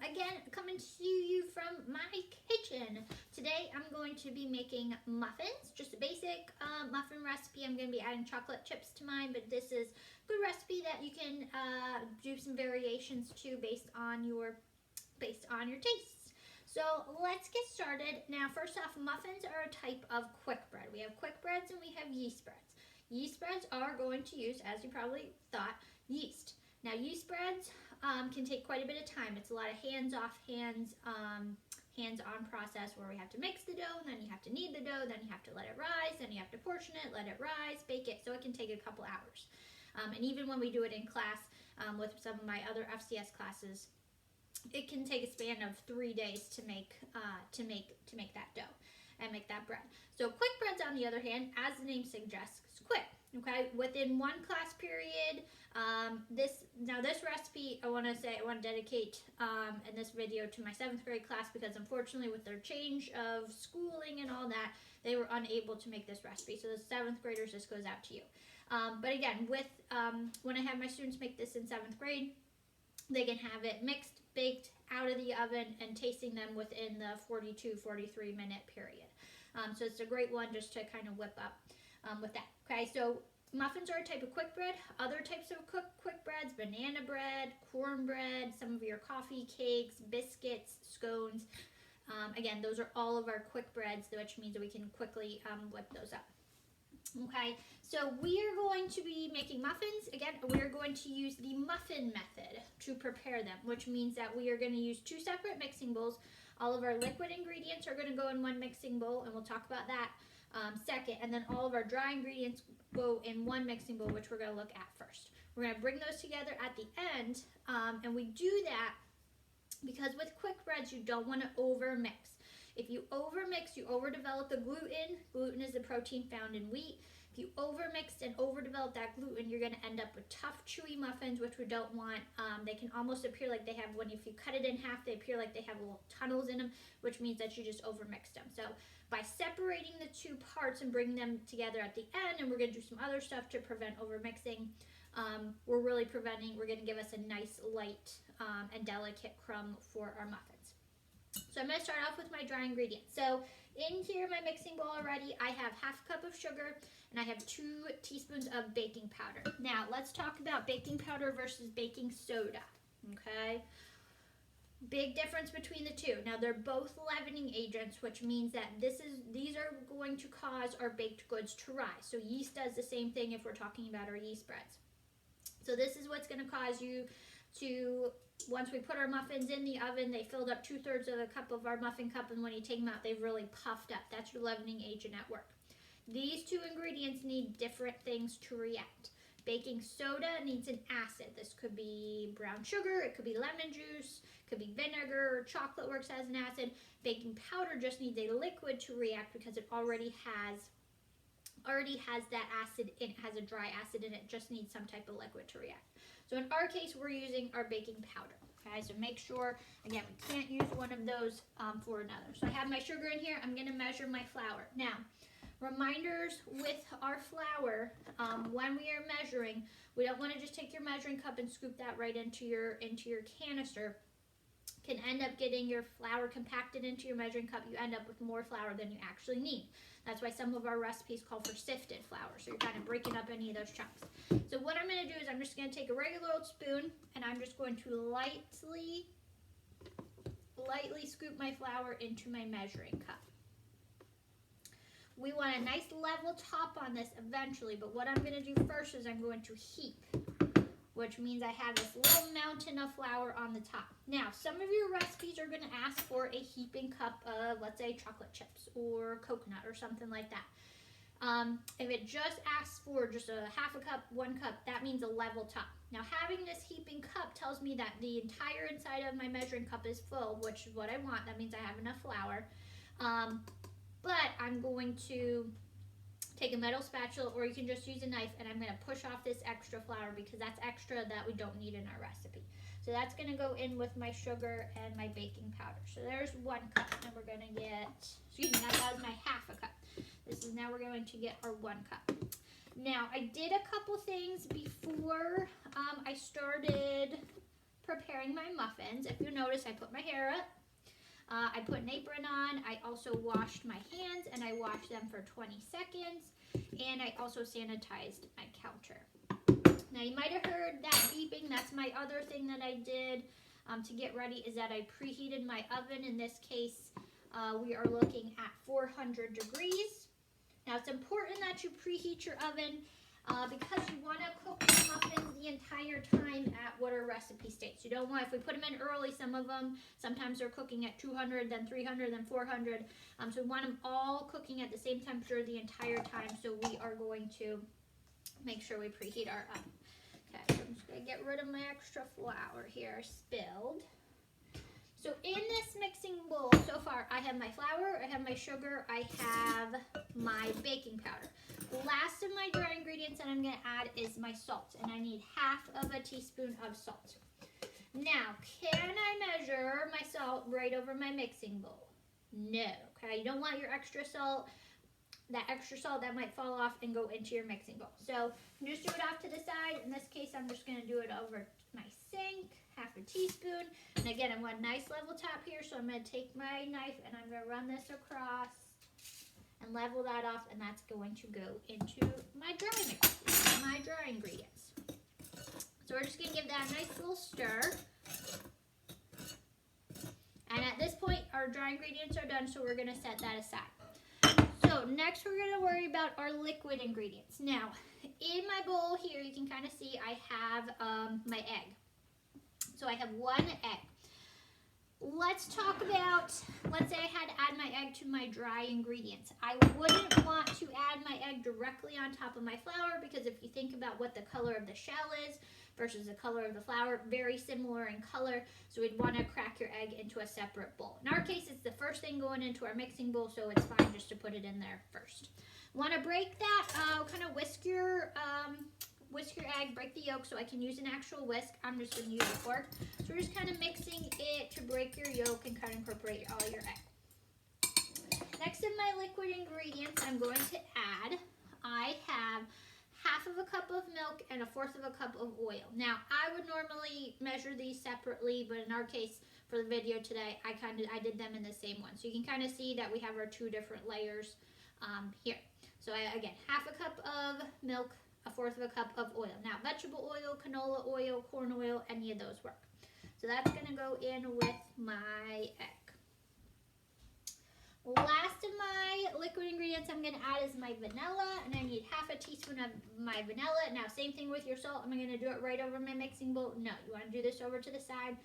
Again, coming to you from my kitchen. Today I'm going to be making muffins, just a basic muffin recipe. I'm going to be adding chocolate chips to mine, but this is a good recipe that you can do some variations to based on your tastes. So let's get started. Now, first off, muffins are a type of quick bread. We have quick breads and we have yeast breads. Yeast breads are going to use, as you probably thought, yeast. Now, yeast breads can take quite a bit of time. It's a lot of hands-on process where we have to mix the dough, and then you have to knead the dough, then you have to let it rise, then you have to portion it, let it rise, bake it. So it can take a couple hours. And even when we do it in class with some of my other FCS classes, it can take a span of 3 days to make that dough and make that bread. So quick breads, on the other hand, as the name suggests, is quick. Okay, within one class period. This recipe I want to dedicate in this video to my 7th grade class, because unfortunately with their change of schooling and all that, they were unable to make this recipe. So the 7th graders, this goes out to you. But again, when I have my students make this in 7th grade, they can have it mixed, baked, out of the oven, and tasting them within the 42-43 minute period. So it's a great one just to kind of whip up with that. Okay, so muffins are a type of quick bread. Other types of quick breads: banana bread, cornbread, some of your coffee cakes, biscuits, scones. Again, those are all of our quick breads, which means that we can quickly whip those up. Okay, so we are going to be making muffins. Again, we're going to use the muffin method to prepare them, which means that we are going to use 2 separate mixing bowls. All of our liquid ingredients are going to go in one mixing bowl, and we'll talk about that second. And then all of our dry ingredients go in one mixing bowl, which we're going to look at first. We're going to bring those together at the end, and we do that because with quick breads, you don't want to overmix. If you overmix, you overdevelop the gluten. Gluten is the protein found in wheat. If you overmix and overdevelop that gluten, you're going to end up with tough, chewy muffins, which we don't want. They can almost appear like they have, if you cut it in half, they appear like they have little tunnels in them, which means that you just overmixed them. So by separating the 2 parts and bringing them together at the end, and we're going to do some other stuff to prevent overmixing, we're going to give us a nice, light, and delicate crumb for our muffins. So I'm going to start off with my dry ingredients. So in here, my mixing bowl already, I have 1/2 cup of sugar, and I have 2 teaspoons of baking powder. Now, let's talk about baking powder versus baking soda, okay? Big difference between the 2. Now, they're both leavening agents, which means that these are going to cause our baked goods to rise. So yeast does the same thing if we're talking about our yeast breads. So this is what's going to cause you to, once we put our muffins in the oven, they filled up 2/3 of a cup of our muffin cup, and when you take them out, they've really puffed up. That's your leavening agent at work. These 2 ingredients need different things to react. Baking soda needs an acid. This could be brown sugar, it could be lemon juice, it could be vinegar, chocolate works as an acid. Baking powder just needs a liquid to react because it already has that acid in it, has a dry acid in it, just needs some type of liquid to react. So in our case, we're using our baking powder. Okay, so make sure, again, we can't use one of those for another. So I have my sugar in here. I'm going to measure my flour. Now, reminders with our flour, when we are measuring, we don't want to just take your measuring cup and scoop that right into your canister. Can end up getting your flour compacted into your measuring cup. You end up with more flour than you actually need. That's why some of our recipes call for sifted flour, so you're kind of breaking up any of those chunks. So what I'm going to do is I'm just going to take a regular old spoon, and I'm just going to lightly scoop my flour into my measuring cup. We want a nice level top on this eventually, but what I'm going to do first is I'm going to heap, which means I have this little mountain of flour on the top. Now, some of your recipes are going to ask for a heaping cup of, let's say, chocolate chips or coconut or something like that. If it just asks for just a 1/2 cup, 1 cup, that means a level top. Now, having this heaping cup tells me that the entire inside of my measuring cup is full, which is what I want. That means I have enough flour. But I'm going to take a metal spatula, or you can just use a knife, and I'm going to push off this extra flour because that's extra that we don't need in our recipe. So that's going to go in with my sugar and my baking powder. So there's 1 cup, and we're going to get, that was my 1/2 cup. Now we're going to get our 1 cup. Now, I did a couple things before I started preparing my muffins. If you notice, I put my hair up. I put an apron on. I also washed my hands, and I washed them for 20 seconds. And I also sanitized my counter. Now, you might have heard that beeping. That's my other thing that I did to get ready, is that I preheated my oven. In this case, we are looking at 400 degrees. Now, it's important that you preheat your oven because you want to cook the muffins the entire time at what our recipe states. You don't want, if we put them in early, some of them, sometimes they're cooking at 200, then 300, then 400. So we want them all cooking at the same temperature the entire time. So we are going to make sure we preheat our oven. Okay, so I'm just going to get rid of my extra flour here, spilled. So in this mixing bowl, so far, I have my flour, I have my sugar, I have my baking powder. Last of my dry ingredients that I'm going to add is my salt, and I need half of a teaspoon of salt. Now, can I measure my salt right over my mixing bowl? No, okay? You don't want your extra salt. That extra salt that might fall off and go into your mixing bowl. So just do it off to the side. In this case, I'm just going to do it over my sink, half a teaspoon. And again, I want a nice level top here, so I'm going to take my knife and I'm going to run this across and level that off, and that's going to go into my dry mix, my dry ingredients. So we're just going to give that a nice little stir. And at this point, our dry ingredients are done, so we're going to set that aside. So next we're going to worry about our liquid ingredients. Now, in my bowl here, you can kind of see I have my egg. So I have one egg. Let's talk about, let's say I had to add my egg to my dry ingredients. I wouldn't want to add my egg directly on top of my flour, because if you think about what the color of the shell is versus the color of the flour, very similar in color, so we'd want to crack your egg into a separate bowl. In our case, it's the first thing going into our mixing bowl, so it's fine just to put it in there first. Want to break that, kind of whisk your egg, break the yolk, so I can use an actual whisk. I'm just going to use a fork. So we're just kind of mixing it to break your yolk and kind of incorporate all your egg. Next in my liquid ingredients, I'm going to add, I have half of a cup of milk and 1/4 of a cup of oil. Now, I would normally measure these separately, but in our case, for the video today, I did them in the same one. So you can kind of see that we have our two different layers here. So again, half a cup of milk, 1/4 of a cup of oil. Now, vegetable oil, canola oil, corn oil, any of those work. So that's going to go in with my egg. Last of my liquid ingredients I'm going to add is my vanilla, and I need half a teaspoon of my vanilla. Now, same thing with your salt. I'm going to do it right over my mixing bowl. No, you want to do this over to the side.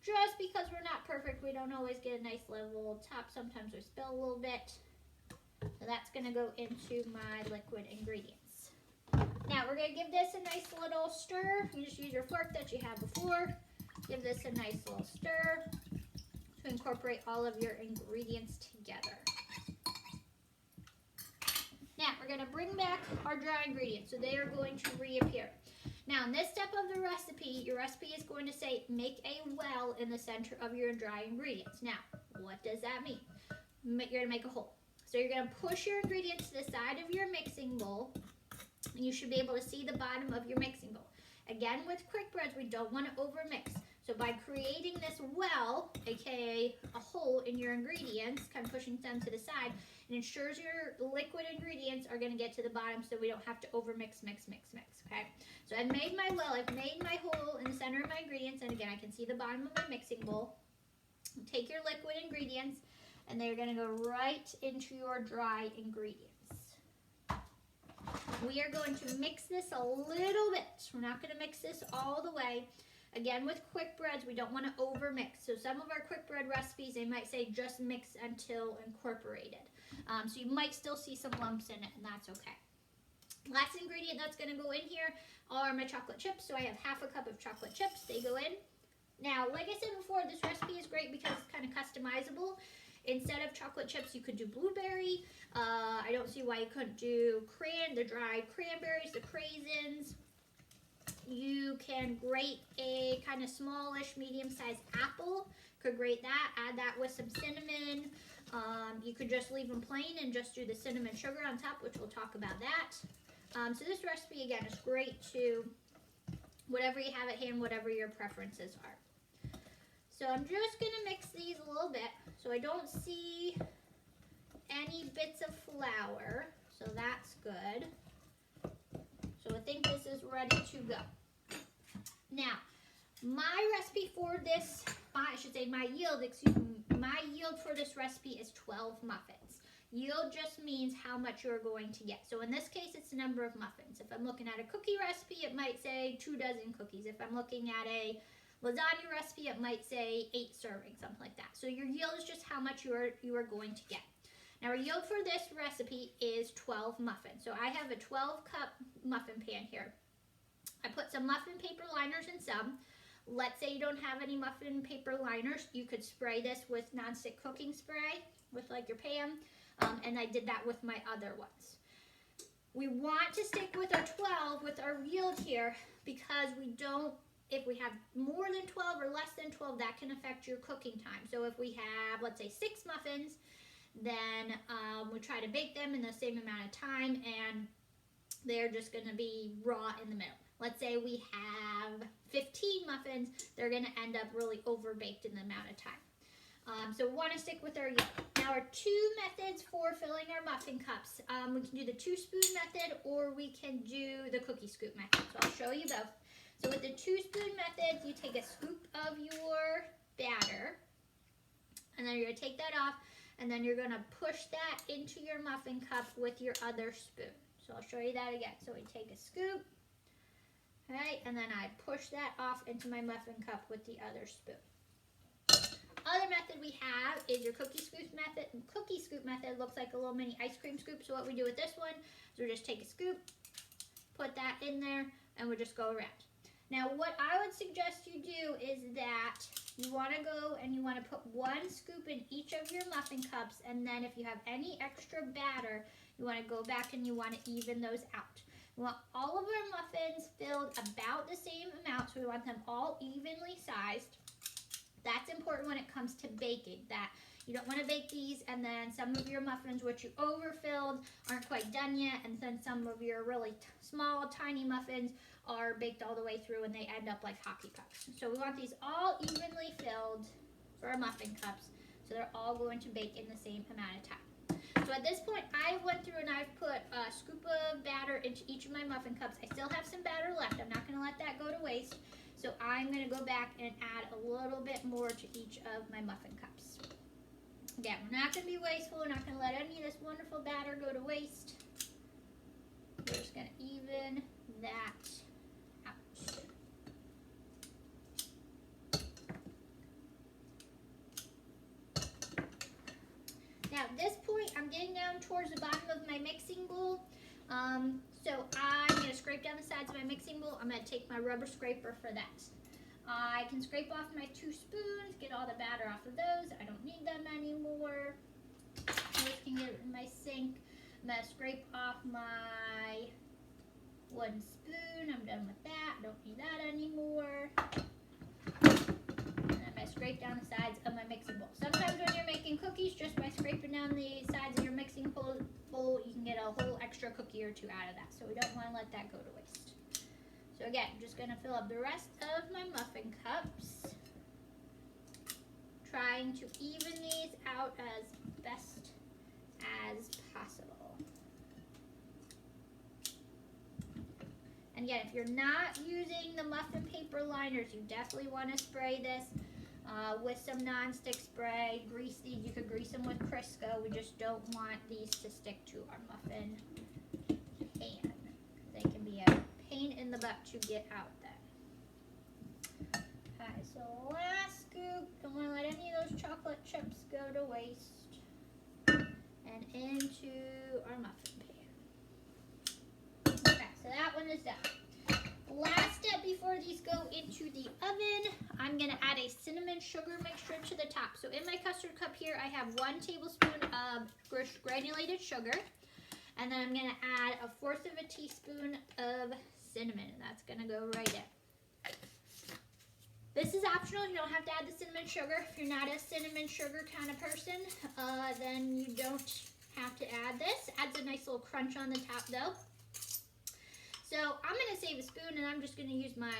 Just because we're not perfect, we don't always get a nice level top. Sometimes we spill a little bit. So that's going to go into my liquid ingredients. Now, we're going to give this a nice little stir. You just use your fork that you had before. Give this a nice little stir to incorporate all of your ingredients together. Now, we're going to bring back our dry ingredients, so they are going to reappear. Now, in this step of the recipe, your recipe is going to say, make a well in the center of your dry ingredients. Now, what does that mean? You're going to make a hole. So you're going to push your ingredients to the side of your mixing bowl, and you should be able to see the bottom of your mixing bowl. Again, with quick breads, we don't want to overmix. So by creating this well, aka a hole in your ingredients, kind of pushing them to the side, it ensures your liquid ingredients are going to get to the bottom, so we don't have to overmix, mix, okay? So I've made my well, I've made my hole in the center of my ingredients, and again, I can see the bottom of my mixing bowl. Take your liquid ingredients, and they're going to go right into your dry ingredients. We are going to mix this a little bit. We're not going to mix this all the way. Again, with quick breads, we don't want to overmix. So some of our quick bread recipes, they might say just mix until incorporated. So you might still see some lumps in it, and that's okay. Last ingredient that's going to go in here are my chocolate chips. So I have half a cup of chocolate chips. They go in. Now, like I said before, this recipe is great because it's kind of customizable. Instead of chocolate chips, you could do blueberry. I don't see why you couldn't do the dried cranberries, the craisins. You can grate a kind of smallish, medium-sized apple. Could grate that, add that with some cinnamon. You could just leave them plain and just do the cinnamon sugar on top, which we'll talk about that. So this recipe, again, is great to whatever you have at hand, whatever your preferences are. So I'm just going to mix these a little bit so I don't see any bits of flour. So that's good. So I think this is ready to go. Now, my recipe for this, my yield for this recipe is 12 muffins. Yield just means how much you're going to get. So in this case, it's the number of muffins. If I'm looking at a cookie recipe, it might say 2 dozen cookies. If I'm looking at a lasagna recipe, it might say 8 servings, something like that. So your yield is just how much you are going to get. Now our yield for this recipe is 12 muffins. So I have a 12-cup muffin pan here. I put some muffin paper liners in some. Let's say you don't have any muffin paper liners. You could spray this with nonstick cooking spray with like your pan. And I did that with my other ones. We want to stick with our 12 with our yield here because if we have more than 12 or less than 12, that can affect your cooking time. So if we have, let's say, 6 muffins, then we try to bake them in the same amount of time and they're just going to be raw in the middle. Let's say we have 15 muffins, they're going to end up really over-baked in the amount of time. So we want to stick with our yield. Now our 2 methods for filling our muffin cups. We can do the 2-spoon method or we can do the cookie scoop method. So I'll show you both. So with the 2-spoon method, you take a scoop of your batter and then you're going to take that off and then you're going to push that into your muffin cup with your other spoon. So I'll show you that again. So we take a scoop, right, and then I push that off into my muffin cup with the other spoon. Other method we have is your cookie scoop method. Cookie scoop method looks like a little mini ice cream scoop. So what we do with this one is we just take a scoop, put that in there, and we just go around. Now what I would suggest you do is that you want to go and you want to put 1 scoop in each of your muffin cups, and then if you have any extra batter, you want to go back and you want to even those out. We want all of our muffins filled about the same amount, so we want them all evenly sized. That's important when it comes to baking, that you don't want to bake these and then some of your muffins which you overfilled aren't quite done yet, and then some of your really small, tiny muffins are baked all the way through and they end up like hockey pucks. So we want these all evenly filled for our muffin cups, so they're all going to bake in the same amount of time. So at this point, I went through and I've put a scoop of batter into each of my muffin cups. I still have some batter left. I'm not going to let that go to waste. So I'm going to go back and add a little bit more to each of my muffin cups. Again, we're not going to be wasteful. We're not going to let any of this wonderful batter go to waste. We're just going to even that out. Now at this point, I'm getting down towards the bottom of my mixing bowl. So I'm going to scrape down the sides of my mixing bowl. I'm going to take my rubber scraper for that. I can scrape off my 2 spoons, get all the batter off of those. I don't need them anymore. I just can get it in my sink. I'm going to scrape off my 1 spoon. I'm done with that. I don't need that anymore. And I'm going to scrape down the sides of my mixing bowl. Sometimes when you're making cookies, just by scraping down the sides of your mixing bowl, you can get a whole extra cookie or 2 out of that. So we don't want to let that go to waste. So again, I'm just going to fill up the rest of my muffin cups. Trying to even these out as best as possible. And again, if you're not using the muffin paper liners, you definitely want to spray this with some non-stick spray. Grease these. You could grease them with Crisco. We just don't want these to stick to our muffin pan. They can be a pain in the butt to get out then. Okay, so last scoop. Don't want to let any of those chocolate chips go to waste. And into our muffin pan. Okay, so that one is done. Last step before these go into the oven, I'm going to add a cinnamon sugar mixture to the top. So in my custard cup here, I have 1 tablespoon of granulated sugar. And then I'm going to add 1/4 of a teaspoon of cinnamon. And that's going to go right in. This is optional. You don't have to add the cinnamon sugar. If you're not a cinnamon sugar kind of person, then you don't have to add this. Adds a nice little crunch on the top though. So I'm gonna save a spoon, and I'm just gonna use my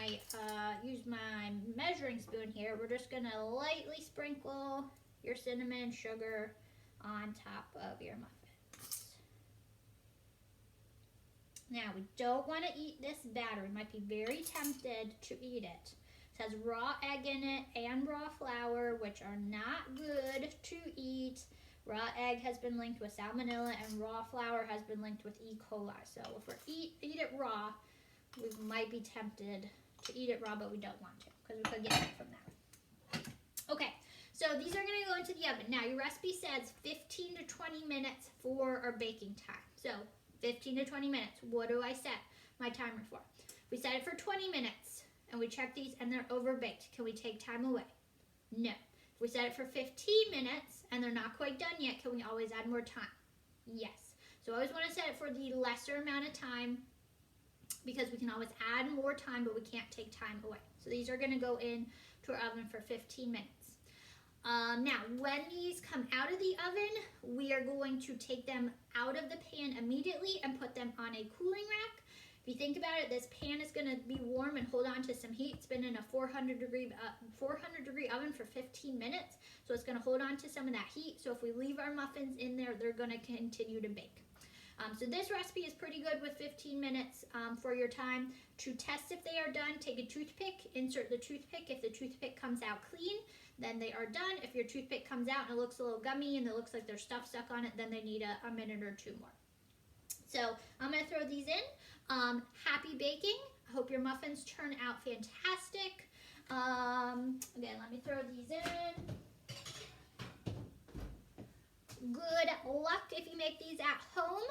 measuring spoon here. We're just gonna lightly sprinkle your cinnamon sugar on top of your muffins. Now we don't want to eat this batter. We might be very tempted to eat it. It has raw egg in it and raw flour, which are not good to eat. Raw egg has been linked with salmonella, and raw flour has been linked with E. coli. So if we eat it raw, we might be tempted to eat it raw, but we don't want to because we could get sick from that. Okay, so these are going to go into the oven. Now, your recipe says 15 to 20 minutes for our baking time. So 15 to 20 minutes. What do I set my timer for? We set it for 20 minutes, and we check these, and they're overbaked. Can we take time away? No. If we set it for 15 minutes, and they're not quite done yet, can we always add more time? Yes. So I always want to set it for the lesser amount of time because we can always add more time, but we can't take time away. So these are going to go in to our oven for 15 minutes. Now, when these come out of the oven, we are going to take them out of the pan immediately and put them on a cooling rack. If you think about it, this pan is going to be warm and hold on to some heat. It's been in a 400 degree oven for 15 minutes, so it's going to hold on to some of that heat. So if we leave our muffins in there, they're going to continue to bake. So this recipe is pretty good with 15 minutes for your time. To test if they are done, take a toothpick, insert the toothpick. If the toothpick comes out clean, then they are done. If your toothpick comes out and it looks a little gummy and it looks like there's stuff stuck on it, then they need a minute or two more. So I'm going to throw these in. Happy baking. I hope your muffins turn out fantastic. Again, let me throw these in. Good luck if you make these at home.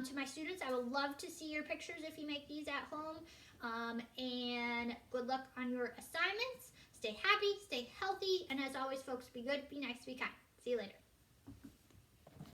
To my students, I would love to see your pictures if you make these at home. And good luck on your assignments. Stay happy, stay healthy, and as always, folks, be good, be nice, be kind. See you later.